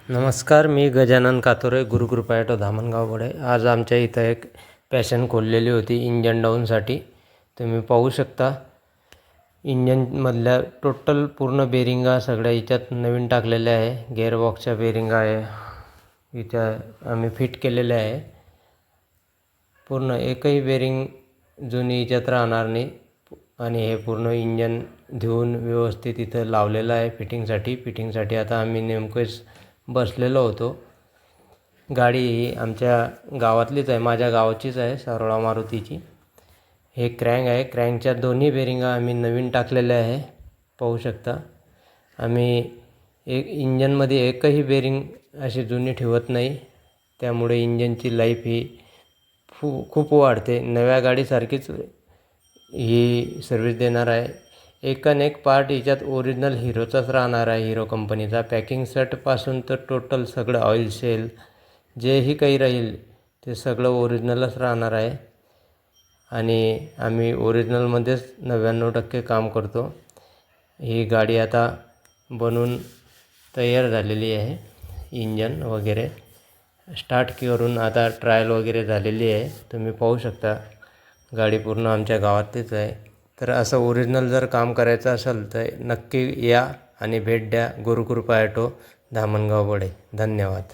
नमस्कार, मी गजानन कातोरे, गुरुकृपा ॲटो धामणगावकडे. आज आमच्या इथं एक पॅशन खोललेली होती इंजन डाऊनसाठी. तुम्ही पाहू शकता इंजनमधल्या टोटल पूर्ण बेरिंगा सगळ्या याच्यात नवीन टाकलेल्या आहे. गेअरबॉक्सच्या बेरिंगा आहे इथं आम्ही फिट केलेल्या आहे. पूर्ण एकही बेरिंग जुनी याच्यात राहणार नाही आणि हे पूर्ण इंजन धुवून व्यवस्थित इथं लावलेलं आहे फिटिंगसाठी आता आम्ही नेमकंच बसलेलो होतो. गाडी ही आमच्या गावातलीच आहे, माझ्या गावाचीच आहे, सारोळा मारुतीची. हे क्रँक आहे, क्रँकच्या दोन्ही बेरिंगा आम्ही नवीन टाकलेल्या आहे, पाहू शकता. आम्ही इंजनमध्ये एकही बेरिंग अशी जुनी ठेवत नाही, त्यामुळे इंजनची लाईफ ही खूप वाढते. नव्या गाडीसारखीच ही सर्विस देणार आहे. एक पार्ट याच्यात ओरिजिनल हिरोचाच राहणार आहे, हिरो कंपनीचा. पॅकिंग सेटपासून तर टोटल सगळं ऑइल सेल जेही काही राहील ते सगळं ओरिजिनलच राहणार आहे आणि आम्ही ओरिजिनलमध्येच 99% काम करतो. ही गाडी आता बनून तयार झालेली आहे. इंजन वगैरे स्टार्ट करून आता ट्रायल वगैरे झालेली आहे. तुम्ही पाहू शकता गाडी पूर्ण आमच्या गावातलीच आहे. तर असं ओरिजिनल जर काम करायचं असेल तर नक्की या आणि भेट द्या गुरुकृपा ॲटो धामणगाव वडे. धन्यवाद.